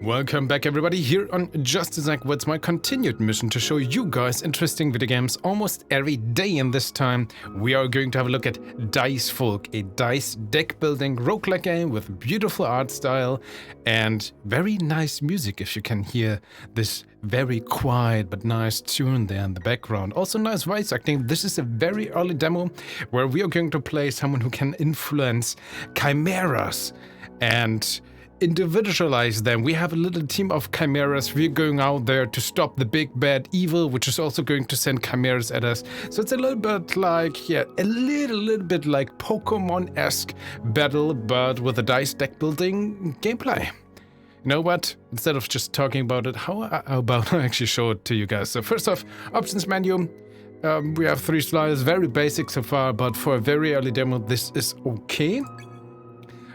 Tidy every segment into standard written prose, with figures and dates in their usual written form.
Welcome back everybody here on JustDaZack, where it's my continued mission to show you guys interesting video games almost every day, and this time we are going to have a look at Dicefolk, a dice deck building roguelike game with beautiful art style and very nice music, if you can hear this very quiet but nice tune there in the background. Also nice voice acting. This is a very early demo where we are going to play someone who can influence chimeras and individualize them. We have a little team of chimeras. We're going out there to stop the big bad evil, which is also going to send chimeras at us. So it's a little bit like, yeah, a little bit like Pokemon-esque battle, but with a dice deck building gameplay. You know what? Instead of just talking about it, how about I actually show it to you guys? So first off, options menu. We have 3 sliders, very basic so far, but for a very early demo, this is okay.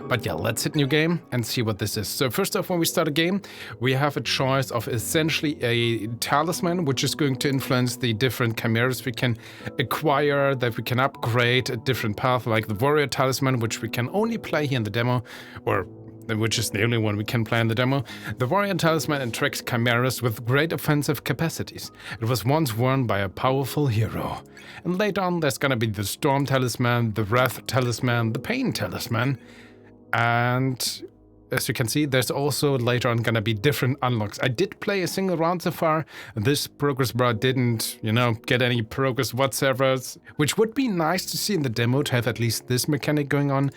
But yeah, let's hit new game and see what this is. So first off, when we start a game, we have a choice of essentially a talisman, which is going to influence the different chimeras we can acquire, that we can upgrade a different path, like the warrior talisman, which we can only play here in the demo, or which is the only one we can play in the demo. The warrior talisman attracts chimeras with great offensive capacities. It was once worn by a powerful hero. And later on, there's gonna be the storm talisman, the wrath talisman, the pain talisman. And as you can see, there's also later on gonna be different unlocks. I did play a single round so far. This progress bar didn't, get any progress whatsoever, which would be nice to see in the demo, to have at least this mechanic going on.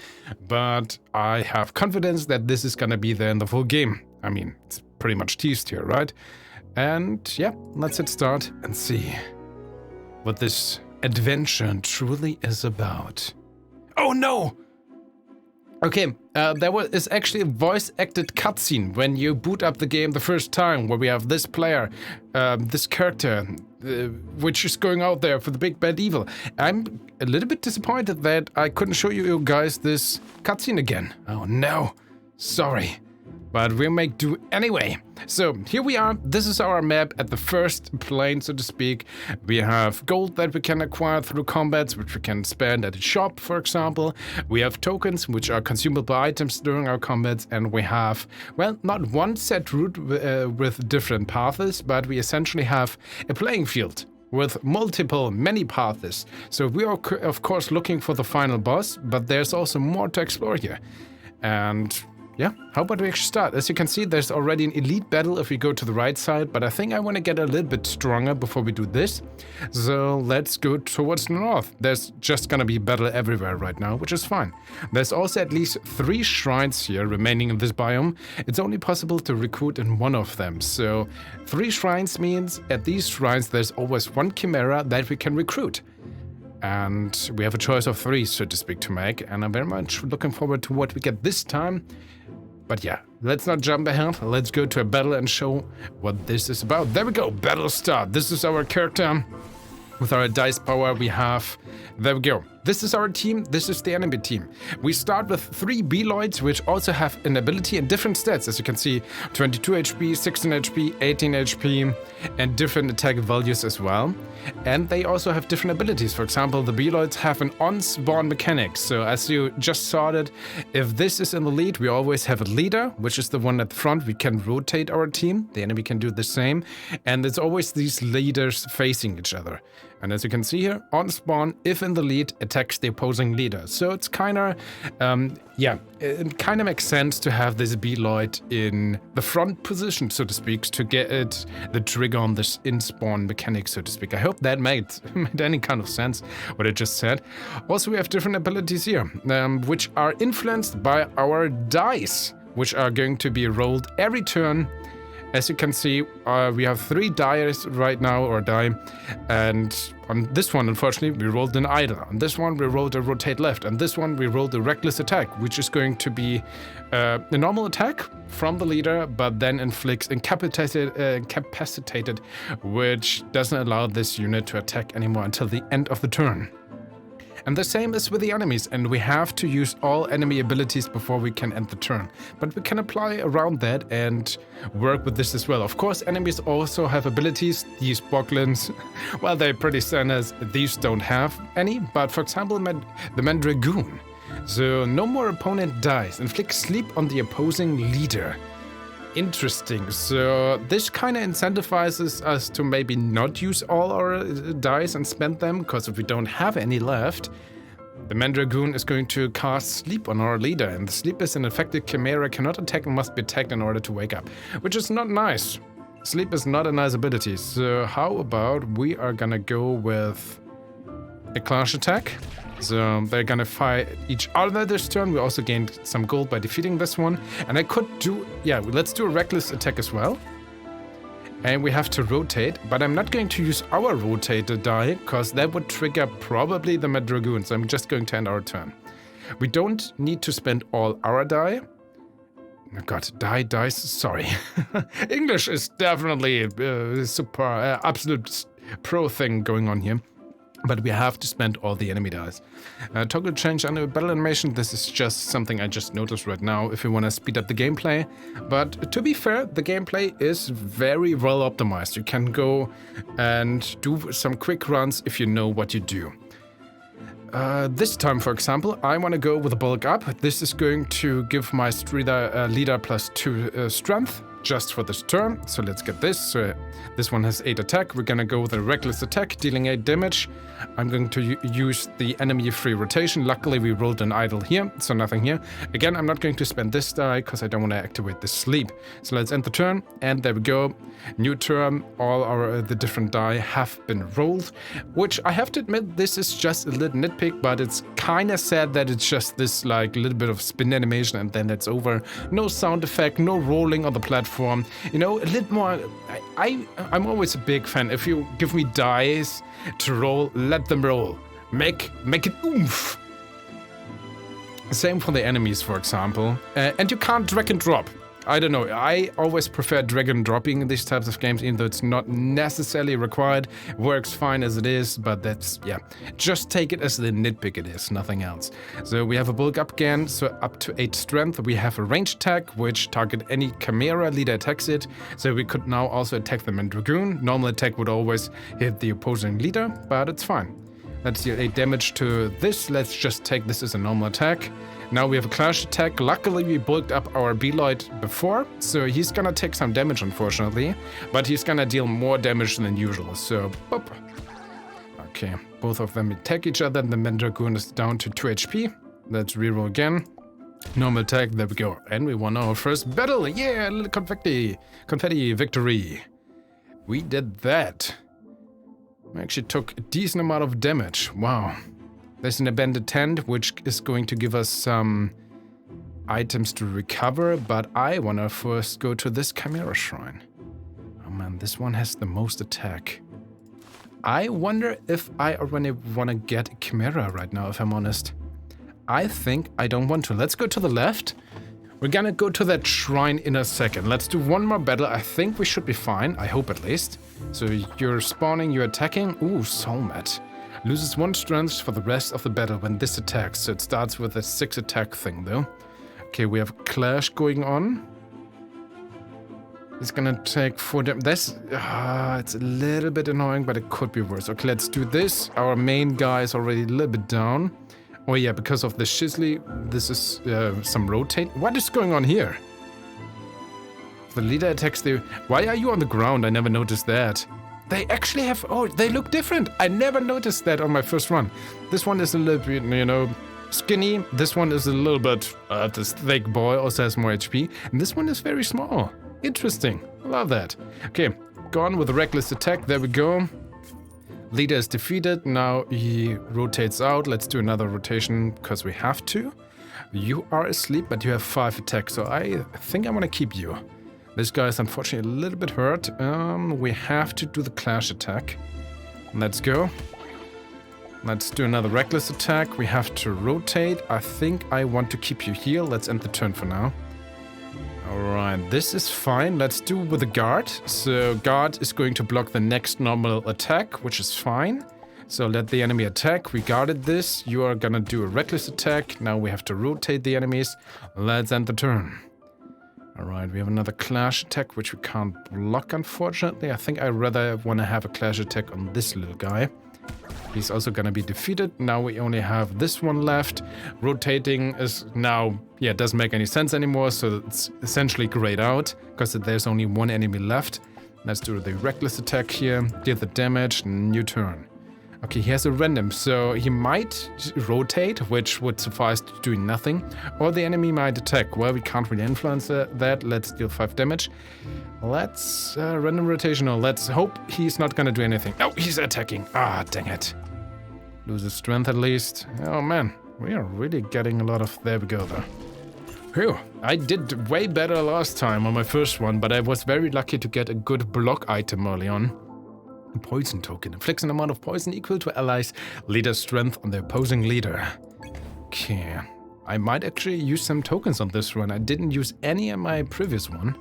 But I have confidence that this is gonna be there in the full game. I mean, it's pretty much teased here, right? And yeah, let's hit start and see what this adventure truly is about. Oh no! Okay, there is actually a voice-acted cutscene when you boot up the game the first time, where we have this player, this character, which is going out there for the big bad evil. I'm a little bit disappointed that I couldn't show you guys this cutscene again. Oh no, sorry. But we'll make do anyway. So here we are. This is our map at the first plane, so to speak. We have gold that we can acquire through combats, which we can spend at a shop, for example. We have tokens, which are consumable items during our combats. And we have, well, not one set route with different paths, but we essentially have a playing field with many paths. So we are, of course, looking for the final boss, but there's also more to explore here. And yeah, how about we actually start? As you can see, there's already an elite battle if we go to the right side, but I think I want to get a little bit stronger before we do this. So let's go towards the north. There's just gonna be battle everywhere right now, which is fine. There's also at least 3 shrines here remaining in this biome. It's only possible to recruit in one of them. So 3 shrines means at these shrines there's always 1 chimera that we can recruit. And we have a choice of 3, so to speak, to make, and I'm very much looking forward to what we get this time. But yeah, let's not jump ahead. Let's go to a battle and show what this is about. There we go, battle start. This is our character. With our dice power we have, there we go. This is our team, this is the enemy team. We start with 3 Beloids, which also have an ability and different stats. As you can see, 22 HP, 16 HP, 18 HP, and different attack values as well. And they also have different abilities. For example, the Beloids have an on-spawn mechanic. So as you just saw it, if this is in the lead, we always have a leader, which is the one at the front. We can rotate our team. The enemy can do the same. And there's always these leaders facing each other. And as you can see here, on spawn, if in the lead, attacks the opposing leader. So it's kind of, it kind of makes sense to have this Beloid in the front position, so to speak, to get it the trigger on this in-spawn mechanic, so to speak. I hope that made any kind of sense, what I just said. Also, we have different abilities here, which are influenced by our dice, which are going to be rolled every turn. As you can see, we have 3 dice right now, or die, and on this one, unfortunately, we rolled an idle. On this one, we rolled a rotate left, and this one, we rolled a reckless attack, which is going to be a normal attack from the leader, but then inflicts incapacitated, which doesn't allow this unit to attack anymore until the end of the turn. And the same is with the enemies, and we have to use all enemy abilities before we can end the turn. But we can apply around that and work with this as well. Of course, enemies also have abilities. These boglins, well, they're pretty standard. These don't have any, but for example, the Mandragoon. So no more opponent dies. Inflict sleep on the opposing leader. Interesting. So this kind of incentivizes us to maybe not use all our dice and spend them, because if we don't have any left, the Mandragoon is going to cast Sleep on our leader, and the Sleep is an affected Chimera, cannot attack and must be attacked in order to wake up, which is not nice. Sleep is not a nice ability, so how about we are gonna go with a clash attack. So they're gonna fight each other this turn. We also gained some gold by defeating this one. And I could do, yeah, let's do a reckless attack as well. And we have to rotate, but I'm not going to use our rotated die, because that would trigger probably the Mandragoon, so I'm just going to end our turn. We don't need to spend all our die. Oh god, dice, sorry. English is definitely super, absolute pro thing going on here. But we have to spend all the enemy dice. Toggle change under battle animation. This is just something I just noticed right now if you want to speed up the gameplay. But to be fair, the gameplay is very well optimized. You can go and do some quick runs if you know what you do. This time, for example, I want to go with a bulk up. This is going to give my leader +2 strength. Just for this turn, so let's get this. So this one has 8 attack. We're gonna go with a reckless attack, dealing 8 damage. I'm going to use the enemy-free rotation. Luckily, we rolled an idle here, so nothing here. Again, I'm not going to spend this die because I don't want to activate the sleep. So let's end the turn, and there we go. New turn. All our the different die have been rolled, which I have to admit, this is just a little nitpick, but it's kind of sad that it's just this like little bit of spin animation and then it's over. No sound effect, no rolling on the platform. You know, a little more. I'm always a big fan. If you give me dice to roll, let them roll. Make it oomph. Same for the enemies, for example. And you can't drag and drop. I don't know, I always prefer drag and dropping in these types of games, even though it's not necessarily required. It works fine as it is, but that's, yeah. Just take it as the nitpick it is, nothing else. So we have a bulk up again, so up to 8 strength. We have a ranged attack, which target any Chimera leader attacks it. So we could now also attack the Mandragoon. Normal attack would always hit the opposing leader, but it's fine. Let's deal 8 damage to this. Let's just take this as a normal attack. Now we have a clash attack. Luckily, we bulked up our Beloit before, so he's gonna take some damage, unfortunately. But he's gonna deal more damage than usual, so... Boop. Okay, both of them attack each other. The Mandragoon is down to 2 HP. Let's reroll again. Normal attack, there we go. And we won our first battle. Yeah, a little confetti victory. We did that. We actually took a decent amount of damage. Wow. There's an abandoned tent, which is going to give us some items to recover, but I want to first go to this Chimera shrine. Oh man, this one has the most attack. I wonder if I already want to get a Chimera right now, if I'm honest. I think I don't want to. Let's go to the left. We're gonna go to that shrine in a second. Let's do one more battle. I think we should be fine. I hope at least. So you're spawning, you're attacking. Ooh, Soulmat. Loses 1 strength for the rest of the battle when this attacks. So it starts with a 6 attack thing though. Okay, we have a clash going on. It's gonna take 4 damage. This, it's a little bit annoying, but it could be worse. Okay, let's do this. Our main guy is already a little bit down. Oh yeah, because of the Shisley, this is some rotate. What is going on here? The leader attacks the... Why are you on the ground? I never noticed that. They actually have... Oh, they look different. I never noticed that on my first run. This one is a little bit, you know, skinny. This one is a little bit... this thick boy also has more HP. And this one is very small. Interesting. I love that. Okay, gone with a reckless attack. There we go. Leader is defeated. Now he rotates out. Let's do another rotation because we have to. You are asleep, but you have 5 attacks. So I think I want to keep you. This guy is unfortunately a little bit hurt. We have to do the clash attack. Let's go. Let's do another reckless attack. We have to rotate. I think I want to keep you here. Let's end the turn for now. Alright, this is fine. Let's do with the guard. So guard is going to block the next normal attack, which is fine. So let the enemy attack. We guarded this. You are gonna do a reckless attack. Now we have to rotate the enemies. Let's end the turn. Alright, we have another clash attack, which we can't block, unfortunately. I think I rather want to have a clash attack on this little guy. He's also gonna be defeated. Now we only have this one left. Rotating is now, yeah, it doesn't make any sense anymore, so it's essentially grayed out because there's only one enemy left. Let's do the reckless attack here, deal the damage, new turn. Okay, he has a random, so he might rotate, which would suffice to doing nothing, or the enemy might attack. Well, we can't really influence that. Let's deal 5 damage. Let's random rotational. Let's hope he's not gonna do anything. Oh, he's attacking. Ah, dang it. Loses strength at least. Oh man, we are really getting a lot of... There we go though. Phew, I did way better last time on my first one, but I was very lucky to get a good block item early on. A poison token inflicts an amount of poison equal to allies' leader's strength on the opposing leader. Okay, I might actually use some tokens on this run. I didn't use any in my previous one,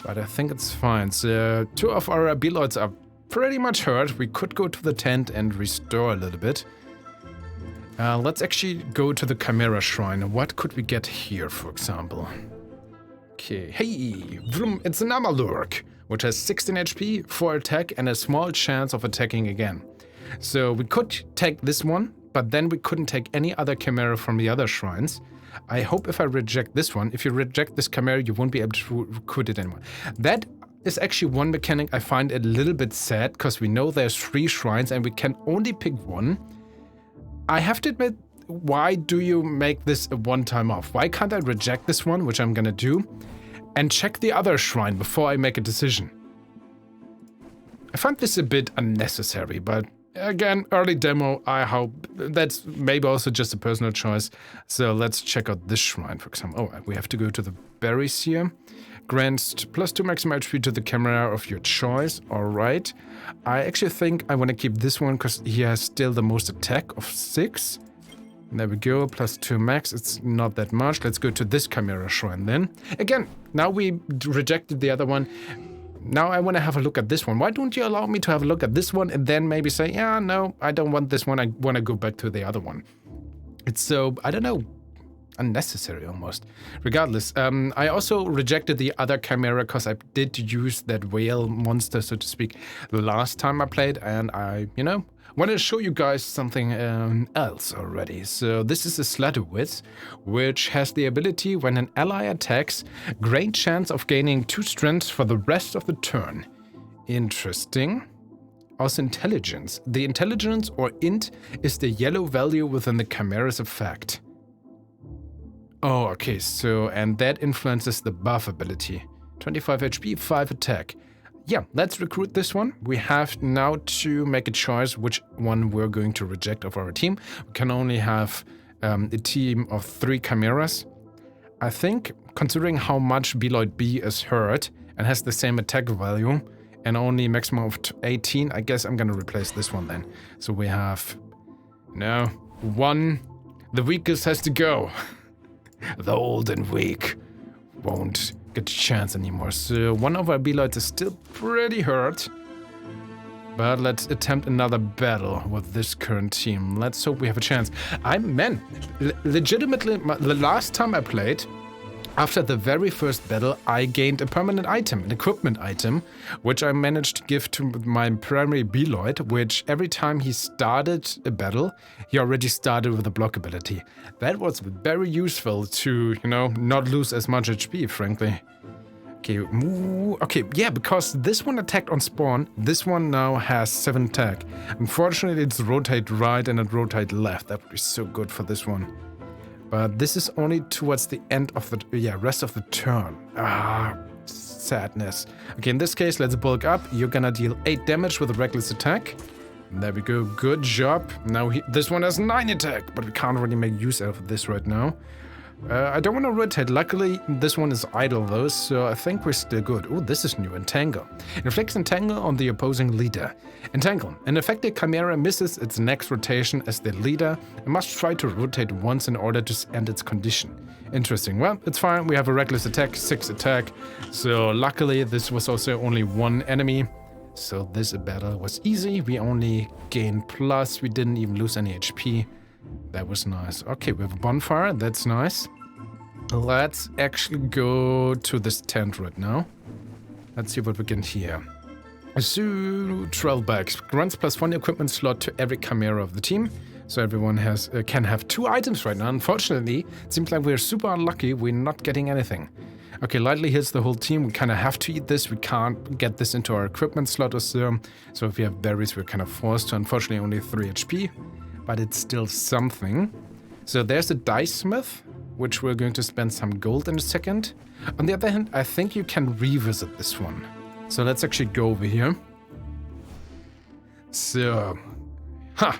but I think it's fine. So 2 of our Beloids are pretty much hurt. We could go to the tent and restore a little bit. Let's actually go to the Chimera shrine. What could we get here, for example? Okay, hey, vroom, it's an Amalurk, which has 16 HP, 4 attack, and a small chance of attacking again. So we could take this one, but then we couldn't take any other Chimera from the other shrines. I hope if I reject this one, if you reject this Chimera, you won't be able to recruit it anymore. That is actually one mechanic I find a little bit sad, because we know there's 3 shrines and we can only pick one. I have to admit, why do you make this a one-time off? Why can't I reject this one, which I'm gonna do, and check the other shrine before I make a decision? I find this a bit unnecessary, but again, early demo, I hope that's maybe also just a personal choice. So let's check out this shrine, for example. Oh, we have to go to the berries here. Grants +2 maximum HP to the Chimera of your choice. All right. I actually think I want to keep this one because he has still the most attack of 6. There we go, +2 max. It's not that much. Let's go to this Chimera shrine then. Again, now we rejected the other one. Now I want to have a look at this one. Why don't you allow me to have a look at this one and then maybe say, yeah, no, I don't want this one. I want to go back to the other one. It's so, I don't know, unnecessary almost. Regardless, I also rejected the other Chimera because I did use that whale monster, so to speak, the last time I played, and I, you know, want to show you guys something else already. So this is a Slatterwitz, which has the ability when an ally attacks, great chance of gaining 2 strength for the rest of the turn. Interesting. Also intelligence. The intelligence, or int, is the yellow value within the Chimera's effect. Oh, okay, so, and that influences the buff ability. 25 HP, 5 attack. Yeah, let's recruit this one. We have now to make a choice which one we're going to reject of our team. We can only have a team of 3 Chimeras. I think, considering how much Beloid B is hurt and has the same attack value and only maximum of 18, I guess I'm gonna replace this one then. So we have, no, 1. The weakest has to go. The old and weak won't get a chance anymore. So one of our Beloids is still pretty hurt. But let's attempt another battle with this current team. Let's hope we have a chance. Legitimately, the last time I played, after the very first battle, I gained a permanent item, an equipment item, which I managed to give to my primary Beloid, which every time he started a battle, he already started with a block ability. That was very useful to, you know, not lose as much HP, frankly. Okay, okay, yeah, because this one attacked on spawn, this one now has 7 attack. Unfortunately, it's rotate right and it rotate left. That would be so good for this one. But this is only towards the end of the, rest of the turn. Ah, sadness. Okay, in this case, let's bulk up. You're gonna deal 8 damage with a reckless attack. There we go, good job. Now this one has 9 attack, but we can't really make use of this right now. I don't want to rotate. Luckily, this one is idle though, so I think we're still good. Oh, this is new. Entangle. Inflicts Entangle on the opposing leader. Entangle. An affected Chimera misses its next rotation as the leader and must try to rotate once in order to end its condition. Interesting. Well, it's fine. We have a reckless attack, 6 attack. So luckily, this was also only 1 enemy. So this battle was easy. We only gained plus. We didn't even lose any HP. That was nice. Okay, we have a bonfire. That's nice. Let's actually go to this tent right now. Let's see what we can hear. So 12 bags. Grants +1 equipment slot to every chimera of the team. So everyone can have 2 items right now. Unfortunately, it seems like we're super unlucky. We're not getting anything. Okay, lightly hits the whole team. We kind of have to eat this. We can't get this into our equipment slot or so. So if we have berries, we're kind of forced to. Unfortunately, only 3 HP. But it's still something. So there's a dice smith, which we're going to spend some gold in a second. On the other hand, I think you can revisit this one. So let's actually go over here. So,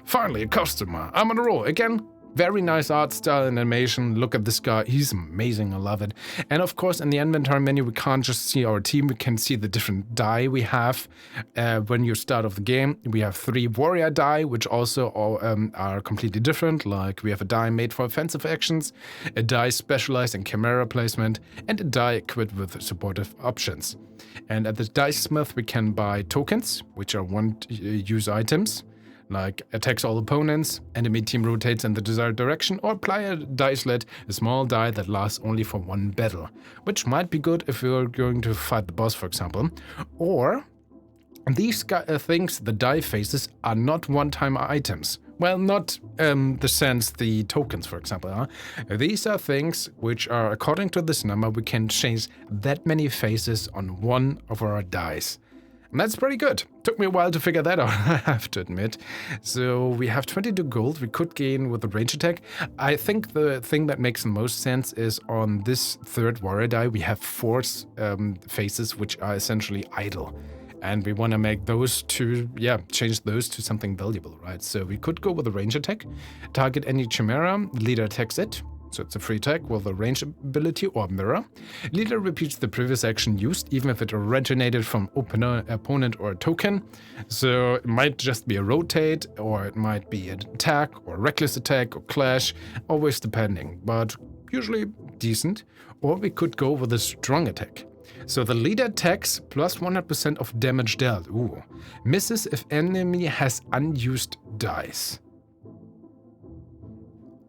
finally a customer. I'm on a roll again. Very nice art style and animation. Look at this guy. He's amazing. I love it. And of course, in the inventory menu, we can't just see our team. We can see the different die we have. When you start off the game, we have 3 warrior die, which also are completely different. Like we have a die made for offensive actions, a die specialized in chimera placement, and a die equipped with supportive options. And at the dice smith, we can buy tokens, which are one-use items. Like attacks all opponents, enemy team rotates in the desired direction, or player dicelet, a small die that lasts only for 1 battle, which might be good if you're going to fight the boss, for example. Or these things, the die faces, are not one-time items. Well, not the sense the tokens, for example. These are things which are, according to this number, we can change that many faces on one of our dice. And that's pretty good. Took me a while to figure that out, I have to admit. So we have 22 gold we could gain with the range attack. I think the thing that makes the most sense is on this 3rd warrior die, we have 4 faces which are essentially idle. And we want to make those to, change those to something valuable, right? So we could go with a range attack. Target any chimera, leader attacks it. So it's a free attack with a range ability or mirror. Leader repeats the previous action used, even if it originated from opponent or a token. So it might just be a rotate, or it might be an attack, or reckless attack, or clash, always depending, but usually decent. Or we could go with a strong attack. So the leader attacks plus 100% of damage dealt. Ooh. Misses if enemy has unused dice.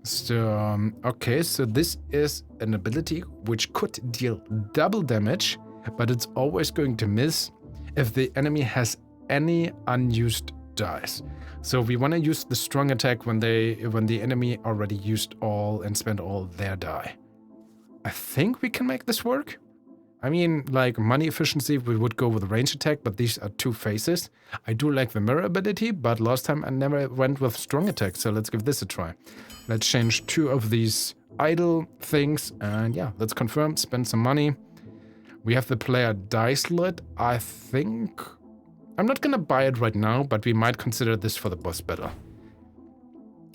So, okay, so this is an ability which could deal double damage, but it's always going to miss if the enemy has any unused dice. So we want to use the strong attack when the enemy already used all and spent all their die. I think we can make this work. I mean, like money efficiency, we would go with a range attack, but these are 2 faces. I do like the mirror ability, but last time I never went with strong attack, so let's give this a try. Let's change 2 of these idle things, and let's confirm, spend some money. We have the player dicelet. I think I'm not gonna buy it right now, but we might consider this for the boss battle.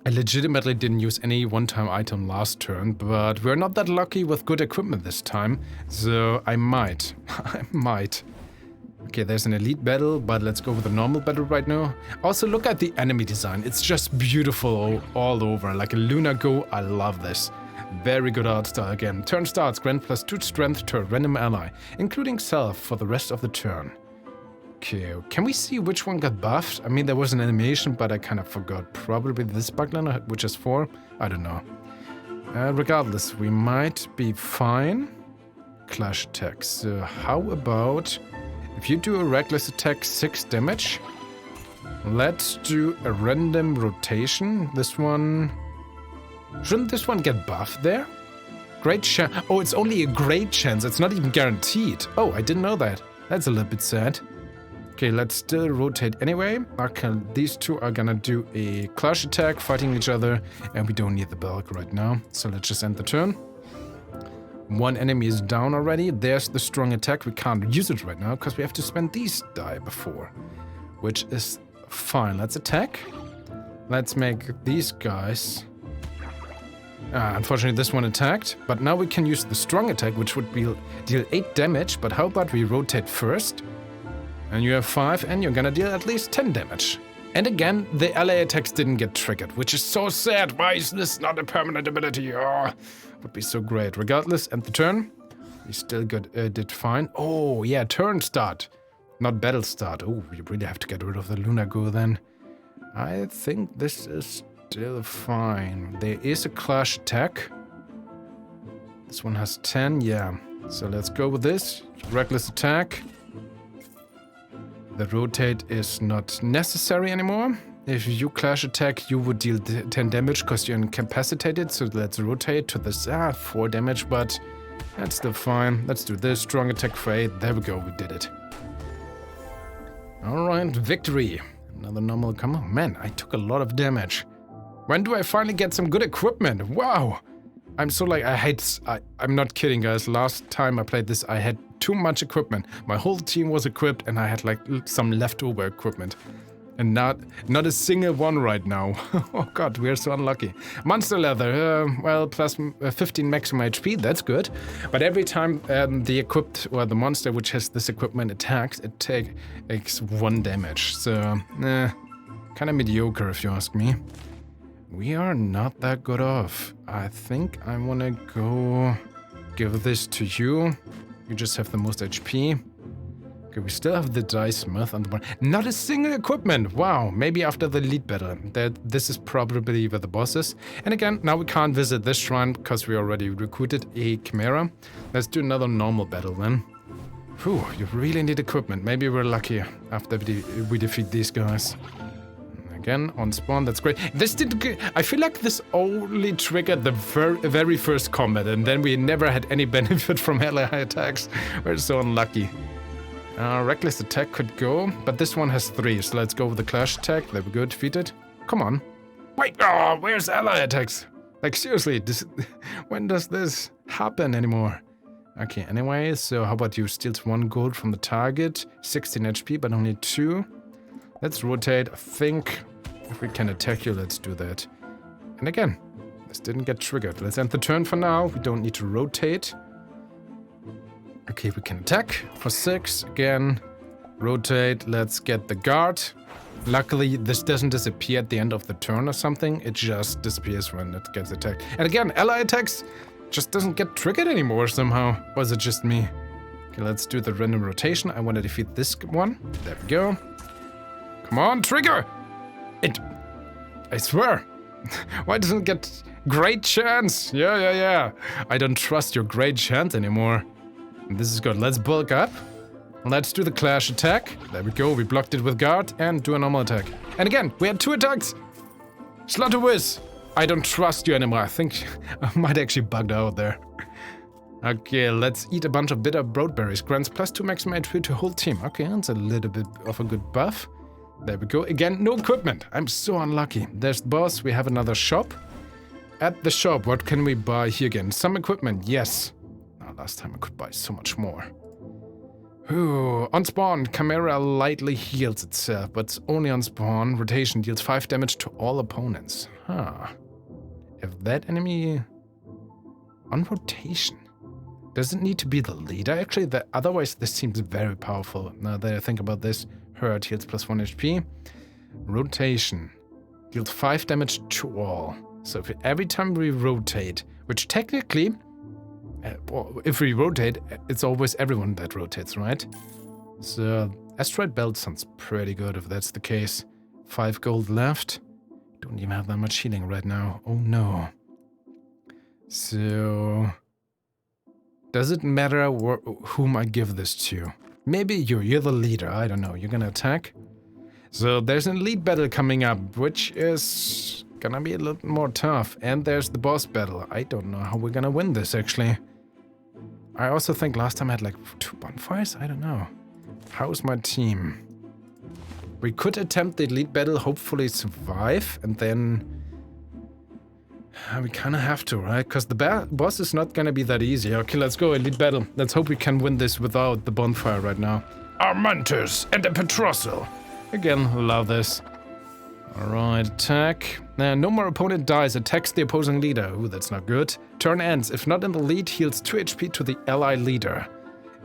I legitimately didn't use any one-time item last turn, but we're not that lucky with good equipment this time, so I might. Okay, there's an elite battle, but let's go with a normal battle right now. Also, look at the enemy design. It's just beautiful all over, like a Lunar Go. I love this. Very good art style again. Turn starts, grant +2 strength to a random ally, including self for the rest of the turn. Okay, can we see which one got buffed? I mean, there was an animation, but I kind of forgot. Probably this bugler, which is 4. I don't know. Regardless, we might be fine. Clash attack. So how about if you do a reckless attack, 6 damage? Let's do a random rotation. This one... Shouldn't this one get buffed there? Great chance. Oh, it's only a great chance. It's not even guaranteed. Oh, I didn't know that. That's a little bit sad. Okay, let's still rotate anyway. Okay, these 2 are gonna do a clash attack, fighting each other, and we don't need the bulk right now. So let's just end the turn. 1 enemy is down already. There's the strong attack. We can't use it right now because we have to spend these die before, which is fine. Let's attack. Let's make these guys... unfortunately, this one attacked, but now we can use the strong attack, which would deal 8 damage, but how about we rotate first? And you have 5, and you're gonna deal at least 10 damage. And again, the ally attacks didn't get triggered, which is so sad. Why is this not a permanent ability? Oh, would be so great. Regardless, end the turn. We still did fine. Oh, yeah, turn start. Not battle start. Oh, we really have to get rid of the Lunar Go then. I think this is still fine. There is a clash attack. This one has 10, yeah. So let's go with this. Reckless attack. The rotate is not necessary anymore. If you clash attack, you would deal 10 damage because you're incapacitated. So let's rotate to this 4 damage, but that's still fine. Let's do this. Strong attack for 8. There we go. We did it. Alright, victory. Another normal combo. Man, I took a lot of damage. When do I finally get some good equipment? Wow. I'm so like, I'm not kidding, guys. Last time I played this, I had too much equipment. My whole team was equipped and I had like some leftover equipment. And not a single one right now. Oh god, we are so unlucky. Monster leather, well, plus 15 maximum HP, that's good. But every time the equipped, or the monster which has this equipment attacks, it takes 1 damage. So, kind of mediocre if you ask me. We are not that good off. I think I want to go give this to you. You just have the most HP. Okay, we still have the Dice Smith on the board. Not a single equipment! Wow, maybe after the lead battle. This is probably where the boss is. And again, now we can't visit this shrine because we already recruited a Chimera. Let's do another normal battle then. Whew, you really need equipment. Maybe we're lucky after we defeat these guys. Again, on spawn, that's great. This didn't. I feel like this only triggered the very first combat, and then we never had any benefit from ally attacks. We're so unlucky. Reckless attack could go, but this one has 3, so let's go with the clash attack. There we go, defeated. Come on. Wait, where's ally attacks? Like, seriously, when does this happen anymore? Okay, anyway, so how about you steals 1 gold from the target, 16 HP, but only 2. Let's rotate. I think if we can attack you, let's do that. And again, this didn't get triggered. Let's end the turn for now. We don't need to rotate. Okay, we can attack for 6. Again, rotate. Let's get the guard. Luckily, this doesn't disappear at the end of the turn or something. It just disappears when it gets attacked. And again, ally attacks just doesn't get triggered anymore somehow. Or is it just me? Okay, let's do the random rotation. I want to defeat this one. There we go. Come on, trigger! I swear. Why doesn't it get great chance? Yeah. I don't trust your great chance anymore. This is good. Let's bulk up. Let's do the clash attack. There we go. We blocked it with guard and do a normal attack. And again, we had 2 attacks. Slaughter whiz. I don't trust you anymore. I think I might actually bugged out there. Okay, let's eat a bunch of bitter broadberries. Grants plus 2 maximum HP to whole team. Okay, that's a little bit of a good buff. There we go. Again, no equipment. I'm so unlucky. There's the boss. We have another shop. At the shop, what can we buy here again? Some equipment, yes. Last time I could buy so much more. Ooh, on spawn, Chimera lightly heals itself, but it's only on spawn. Rotation deals 5 damage to all opponents. Huh. If that enemy... On rotation. Does it need to be the leader, actually? Otherwise, this seems very powerful. Now that I think about this, Hurt heals plus 1 HP. Rotation. Deals 5 damage to all. So every time we rotate, which technically... if we rotate, it's always everyone that rotates, right? So, Asteroid Belt sounds pretty good if that's the case. 5 gold left. Don't even have that much healing right now. Oh no. So... does it matter whom I give this to? Maybe you're the leader, I don't know. You're gonna attack? So there's an elite battle coming up, which is gonna be a little more tough. And there's the boss battle. I don't know how we're gonna win this, actually. I also think last time I had like 2 bonfires? I don't know. How's my team? We could attempt the elite battle, hopefully survive, and then... we kind of have to, right? Because the boss is not gonna be that easy. Okay, let's go, elite battle. Let's hope we can win this without the bonfire right now. Armantus and a Petrossel. Again, love this. Alright, attack. No more opponent dies, attacks the opposing leader. Ooh, that's not good. Turn ends. If not in the lead, heals 2 HP to the ally leader.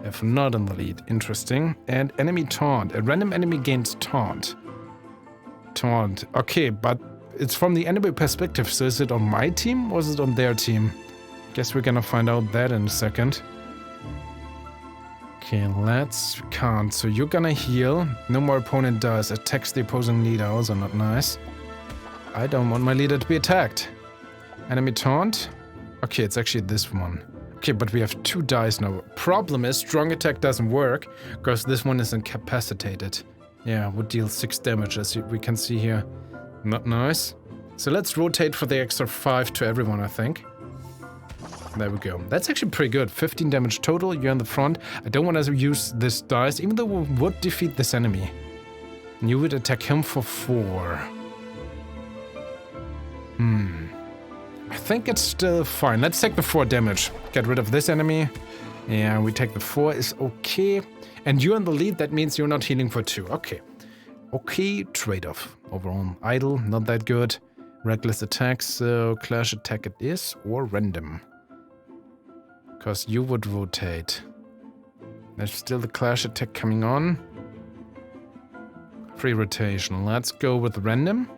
If not in the lead, interesting. And enemy taunt. A random enemy gains taunt. Taunt. Okay, but it's from the enemy perspective, so is it on my team or is it on their team? Guess we're gonna find out that in a second. Okay, let's can't. So you're gonna heal. No more opponent dies. Attacks the opposing leader. Also not nice. I don't want my leader to be attacked. Enemy taunt. Okay, it's actually this one. Okay, but we have 2 dice now. Problem is, strong attack doesn't work because this one is incapacitated. Yeah, would deal 6 damage, as we can see here. Not nice. So let's rotate for the extra 5 to everyone, I think. There we go. That's actually pretty good. 15 damage total, you're in the front. I don't want to use this dice, even though we would defeat this enemy. And you would attack him for 4. I think it's still fine. Let's take the 4 damage. Get rid of this enemy. Yeah, we take the 4 is okay. And you're in the lead, that means you're not healing for 2. Okay. Okay, trade-off. Overall, idle, not that good. Reckless attack, so clash attack it is, or random. Because you would rotate. There's still the clash attack coming on. Free rotation. Let's go with random.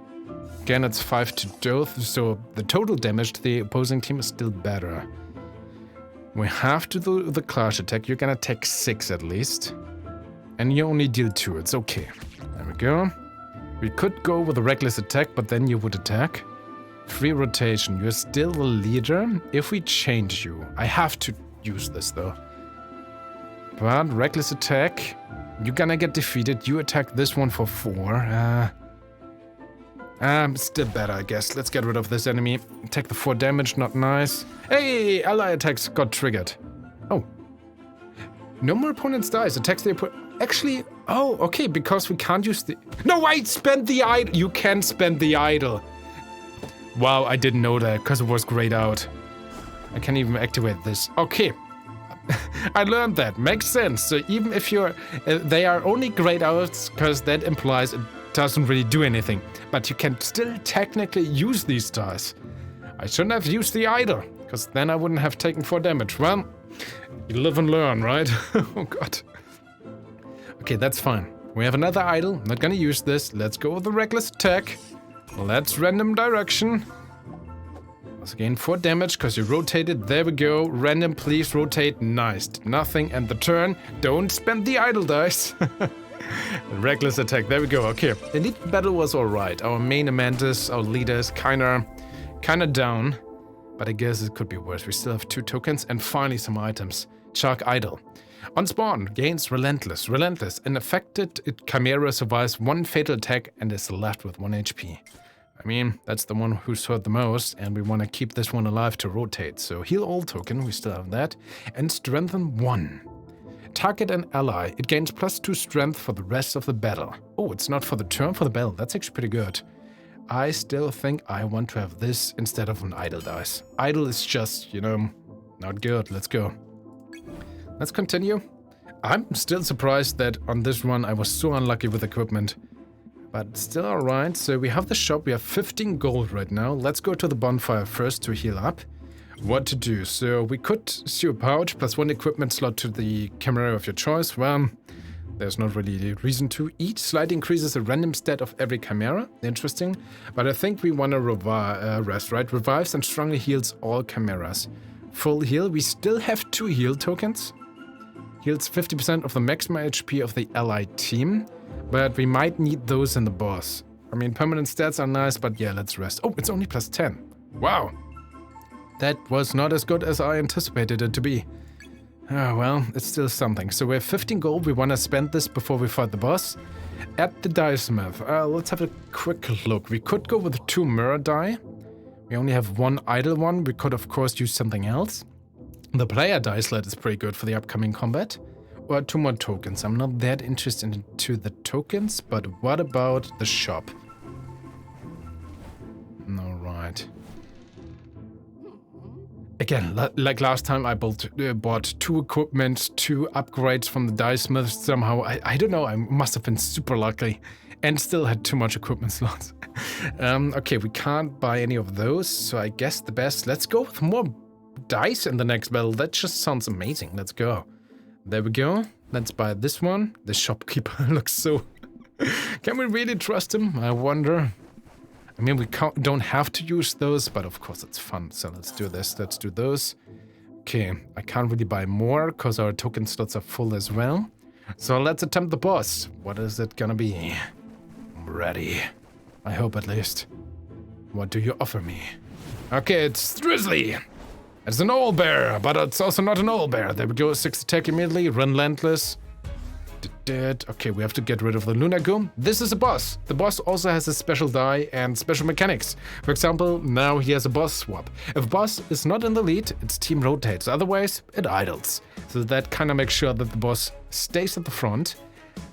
Again, it's 5 to both, so the total damage to the opposing team is still better. We have to do the clash attack. You're gonna take 6 at least. And you only deal 2. It's okay. There we go. We could go with a reckless attack, but then you would attack. Free rotation. You're still the leader. If we change you, I have to use this though. But reckless attack, you're gonna get defeated. You attack this one for 4. Still better, I guess. Let's get rid of this enemy. Take the 4 damage, not nice. Hey, ally attacks got triggered. Oh. No more opponents dies. Attacks the opponent. Actually, oh, okay, because we can't use the... No, I spent the idol. You can spend the idol. Wow, I didn't know that because it was grayed out. I can't even activate this. Okay. I learned that. Makes sense. So even if you're... they are only grayed out because that implies it doesn't really do anything. But you can still technically use these dice. I shouldn't have used the idol because then I wouldn't have taken 4 damage. Well, you live and learn, right? Oh, God. Okay, that's fine. We have another idol. Not gonna use this. Let's go with the reckless attack. Let's random direction. Once again, 4 damage because you rotated. There we go. Random, please rotate. Nice. Did nothing. And the turn. Don't spend the idle dice. Reckless attack. There we go. Okay. The elite battle was alright. Our main Amantis, our leaders, kinda down. But I guess it could be worse. We still have 2 tokens and finally some items. Shark Idol. On spawn, gains Relentless. Relentless. An affected Chimera survives 1 fatal attack and is left with 1 HP. I mean, that's the one who's hurt the most, and we want to keep this one alive to rotate. So heal all token, we still have that. And strengthen 1. Target an ally. It gains +2 strength for the rest of the battle. Oh, it's not for the turn, for the battle. That's actually pretty good. I still think I want to have this instead of an idle dice. Idle is just, you know, not good. Let's go. Let's continue. I'm still surprised that on this one I was so unlucky with equipment. But still alright. So we have the shop. We have 15 gold right now. Let's go to the bonfire first to heal up. What to do? So we could sew a pouch +1 equipment slot to the Chimera of your choice. Well, there's not really a reason to. Each slide increases a random stat of every Chimera. Interesting. But I think we want to rest, right? Revives and strongly heals all Chimeras. Full heal. We still have 2 heal tokens. Heals 50% of the maximum HP of the allied team, but we might need those in the boss. I mean, permanent stats are nice, but yeah, let's rest. Oh, it's only +10. Wow. That was not as good as I anticipated it to be. Oh, well, it's still something. So we have 15 gold. We want to spend this before we fight the boss. At the dice smith, let's have a quick look. We could go with 2 mirror die. We only have 1 idle one. We could, of course, use something else. The player dice slot is pretty good for the upcoming combat. Or 2 more tokens. I'm not that interested into the tokens, but what about the shop? Alright. Again, like last time, I bought 2 equipment, 2 upgrades from the dice smith somehow. I don't know, I must have been super lucky. And still had too much equipment slots. Okay, we can't buy any of those, so I guess the best... Let's go with more dice in the next battle. That just sounds amazing. Let's go. There we go. Let's buy this one. The shopkeeper looks so... Can we really trust him? I wonder. I mean, we don't have to use those, but of course it's fun. So let's do this. Let's do those. Okay, I can't really buy more because our token slots are full as well. So let's attempt the boss. What is it gonna be? I'm ready. I hope at least. What do you offer me? Okay, it's Drizzly. It's an owlbear, but it's also not an owlbear. There we go, 6 attack immediately, relentless. dead. Okay, we have to get rid of the Lunar Goo. This is a boss. The boss also has a special die and special mechanics. For example, now he has a boss swap. If boss is not in the lead, its team rotates. Otherwise, it idles. So that kind of makes sure that the boss stays at the front.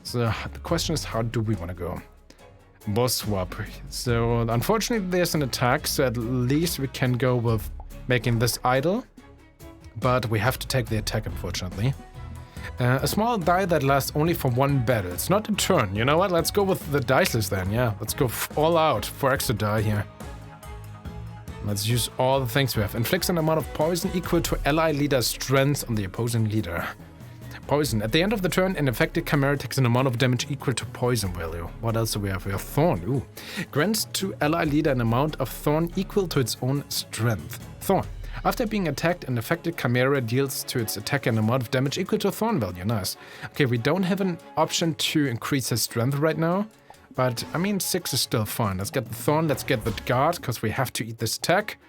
So the question is, how do we want to go? Boss swap. So unfortunately, there's an attack. So at least we can go with making this idle. But we have to take the attack, unfortunately. A small die that lasts only for one battle. It's not a turn. You know what? Let's go with the dices then. Yeah, let's go all out for extra die here. Let's use all the things we have. Inflicts an amount of poison equal to ally leader's strength on the opposing leader. Poison. At the end of the turn, an affected chimera takes an amount of damage equal to poison value. What else do we have? We have Thorn. Ooh. Grants to ally leader an amount of Thorn equal to its own strength. Thorn. After being attacked, an affected chimera deals to its attacker an amount of damage equal to Thorn value. Nice. Okay, we don't have an option to increase his strength right now. But, I mean, 6 is still fine. Let's get the Thorn, let's get the guard, because we have to eat this attack.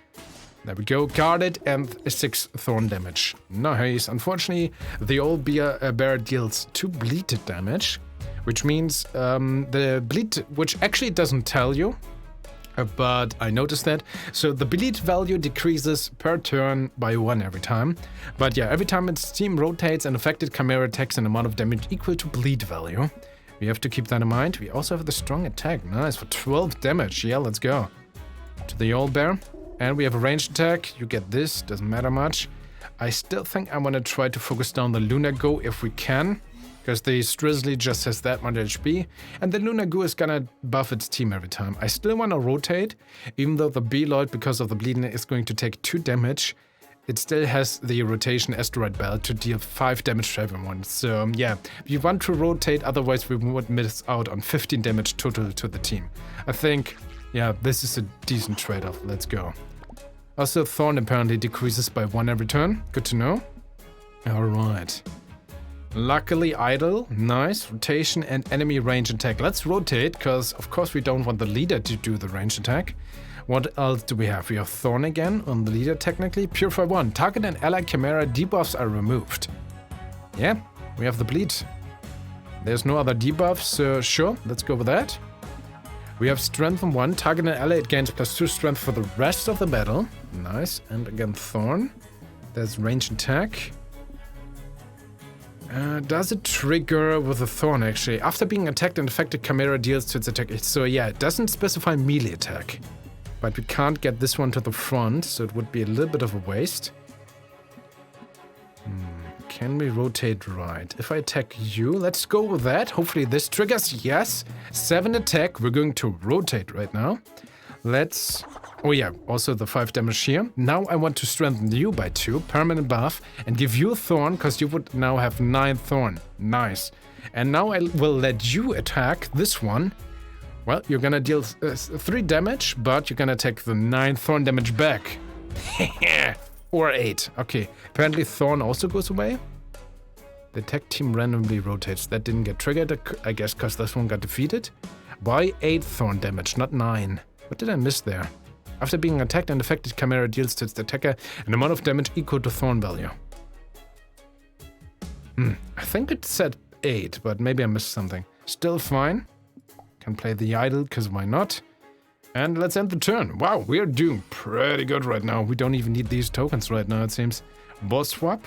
There we go, guarded, and 6 Thorn damage. Nice. Unfortunately, the old bear deals 2 bleed damage, which means the bleed, which actually doesn't tell you, but I noticed that. So the bleed value decreases per turn by 1 every time. But yeah, every time its team rotates, an affected chimera takes an amount of damage equal to bleed value. We have to keep that in mind. We also have the strong attack. Nice, for 12 damage. Yeah, let's go. To the old bear. And we have a ranged attack. You get this, doesn't matter much. I still think I want to try to focus down the Lunar Goo if we can. Because the Strizzly just has that much HP. And the Lunar Goo is gonna buff its team every time. I still want to rotate. Even though the Beloid, because of the bleeding, is going to take 2 damage. It still has the rotation asteroid belt to deal 5 damage to everyone. So yeah, we want to rotate, otherwise we would miss out on 15 damage total to the team. I think, yeah, this is a decent trade-off. Let's go. Also, Thorn apparently decreases by 1 every turn. Good to know. Alright. Luckily idle. Nice. Rotation and enemy range attack. Let's rotate, because of course we don't want the leader to do the range attack. What else do we have? We have Thorn again on the leader technically. Purify 1. Target and ally chimera debuffs are removed. Yeah, we have the bleed. There's no other debuffs, so sure, let's go with that. We have Strength on 1. Target an ally, it gains +2 strength for the rest of the battle. Nice. And again, Thorn. There's range attack. Does it trigger with a Thorn, actually? After being attacked, an affected chimera deals to its attack. So yeah, it doesn't specify melee attack. But we can't get this one to the front, so it would be a little bit of a waste. Can we rotate right? If I attack you, let's go with that. Hopefully this triggers. Yes. 7 attack. We're going to rotate right now. Let's... Oh yeah, also the 5 damage here. Now I want to strengthen you by 2, permanent buff, and give you a Thorn, because you would now have 9 Thorn. Nice. And now I will let you attack this one. Well, you're gonna deal 3 damage, but you're gonna take the 9 Thorn damage back. Or 8. Okay. Apparently Thorn also goes away. The attack team randomly rotates. That didn't get triggered, I guess, because this one got defeated. By 8 Thorn damage, not 9. What did I miss there? After being attacked, an affected chimera deals to its attacker an amount of damage equal to Thorn value. I think it said 8, but maybe I missed something. Still fine. Can play the idle, because why not? And let's end the turn. Wow, we're doing pretty good right now. We don't even need these tokens right now, it seems. Boss swap.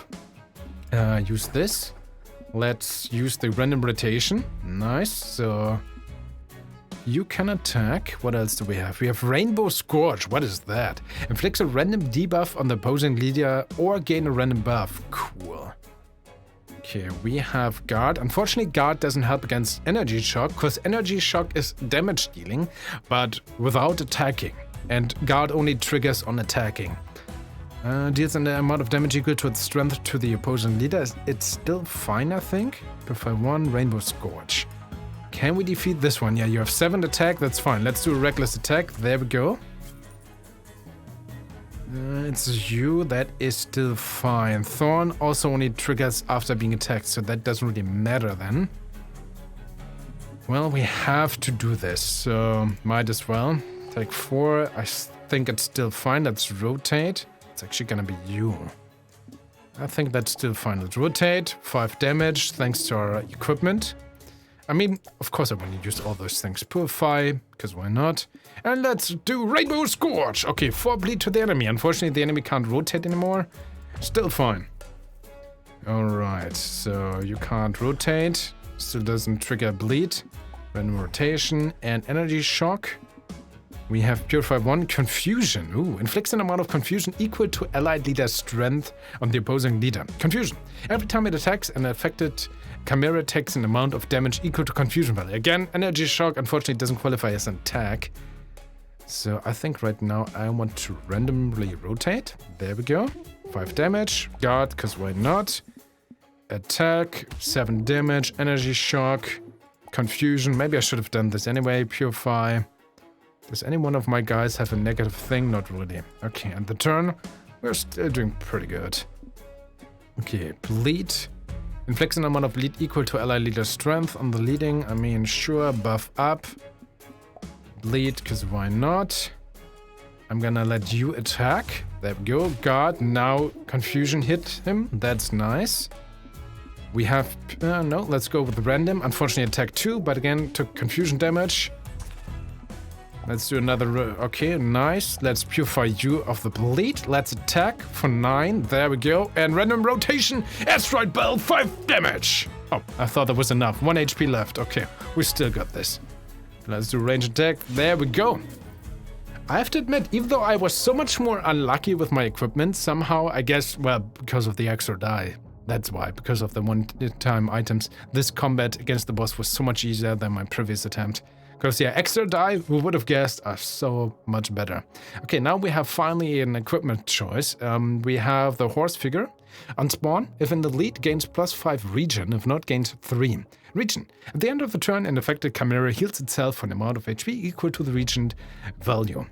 Use this. Let's use the random rotation. Nice. So you can attack. What else do we have? We have Rainbow Scourge. What is that? Inflicts a random debuff on the opposing leader or gain a random buff. Cool. Okay, we have Guard. Unfortunately, Guard doesn't help against Energy Shock, because Energy Shock is damage dealing, but without attacking. And Guard only triggers on attacking. Deals an amount of damage equal to its strength to the opposing leader. It's still fine, I think. Purify 1, Rainbow Scourge. Can we defeat this one? Yeah, you have 7 attack, that's fine. Let's do a reckless attack. There we go. It's you, that is still fine. Thorn also only triggers after being attacked, so that doesn't really matter then. Well, we have to do this, so might as well. Take 4, I think it's still fine. Let's rotate. It's actually gonna be you. I think that's still fine. Let's rotate. 5 damage, thanks to our equipment. I mean, of course I want to use all those things. Purify, because why not? And let's do Rainbow Scourge. Okay, 4 bleed to the enemy. Unfortunately, the enemy can't rotate anymore. Still fine. Alright, so you can't rotate. Still doesn't trigger bleed. Random rotation and energy shock. We have Purify 1, Confusion. Ooh, inflicts an amount of confusion equal to allied leader's strength on the opposing leader. Confusion. Every time it attacks, an affected Chimera takes an amount of damage equal to confusion value. Again, energy shock unfortunately doesn't qualify as an attack. So I think right now I want to randomly rotate. There we go. 5 damage. Guard, because why not? Attack, 7 damage, energy shock, confusion. Maybe I should have done this anyway. Purify. Does any one of my guys have a negative thing? Not really. Okay, and the turn, we're still doing pretty good. Okay, bleed. Inflicts an amount of bleed equal to ally leader's strength on the leading. I mean, sure, buff up. Bleed, because why not? I'm gonna let you attack. There we go. Guard, now confusion hit him. That's nice. We have... no, let's go with random. Unfortunately, attack 2, but again, took confusion damage. Let's do another... okay, nice. Let's purify you of the bleed. Let's attack for 9. There we go. And random rotation. Asteroid Bell, 5 damage. Oh, I thought that was enough. 1 HP left. Okay, we still got this. Let's do range attack. There we go. I have to admit, even though I was so much more unlucky with my equipment, somehow, I guess, well, because of the extra die. That's why, because of the one-time items, this combat against the boss was so much easier than my previous attempt. Because, yeah, extra die, who would have guessed, are so much better. Okay, now we have finally an equipment choice. We have the horse figure. On spawn, if in the lead, gains +5 regen, if not, gains 3 regen. At the end of the turn, an affected Chimera heals itself for an amount of HP equal to the regen value.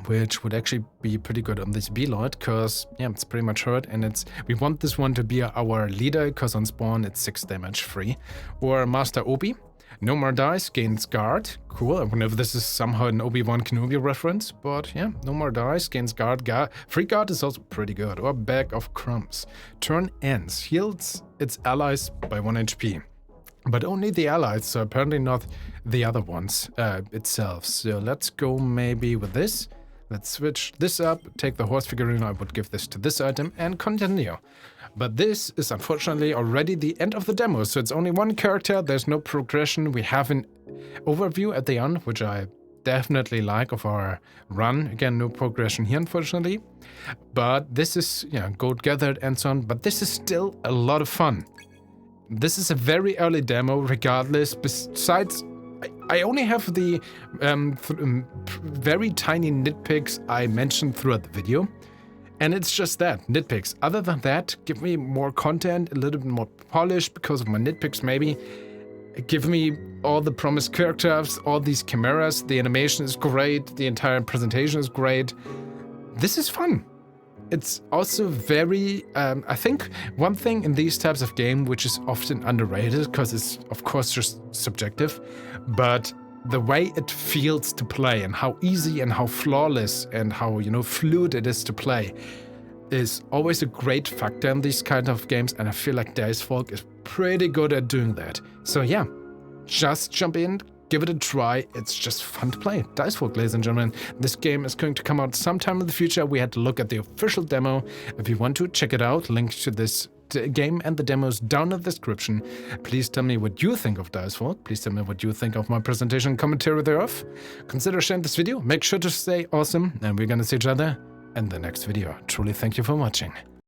Which would actually be pretty good on this Beloit, because, yeah, it's pretty much hurt, and we want this one to be our leader, because on spawn it's 6 damage free. Or Master Obi. No more dice, gains guard. Cool, I wonder if this is somehow an Obi-Wan Kenobi reference, but yeah, no more dice, gains guard. Free guard is also pretty good. Or Bag of Crumbs. Turn ends, heals its allies by 1 HP. But only the allies, so apparently not the other ones itself. So let's go maybe with this. Let's switch this up, take the horse figurine, I would give this to this item, and continue. But this is unfortunately already the end of the demo, so it's only 1 character, there's no progression. We have an overview at the end, which I definitely like, of our run. Again, no progression here, unfortunately. But this is, yeah, gold gathered and so on, but this is still a lot of fun. This is a very early demo, regardless, besides... I only have the very tiny nitpicks I mentioned throughout the video. And it's just that, nitpicks. Other than that, give me more content, a little bit more polish because of my nitpicks maybe. Give me all the promised characters, all these chimeras. The animation is great, the entire presentation is great. This is fun. It's also very, I think one thing in these types of game, which is often underrated, because it's of course just subjective, but the way it feels to play and how easy and how flawless and how, you know, fluid it is to play is always a great factor in these kind of games, and I feel like Dicefolk is pretty good at doing that. So yeah, just jump in, give it a try, it's just fun to play. Dicefolk, ladies and gentlemen. This game is going to come out sometime in the future. We had to look at the official demo. If you want to check it out, link to this game and the demos down in the description. Please tell me what you think of Dicefolk. Please tell me what you think of my presentation and commentary thereof. Consider sharing this video. Make sure to stay awesome, and we're gonna see each other in the next video. Truly thank you for watching.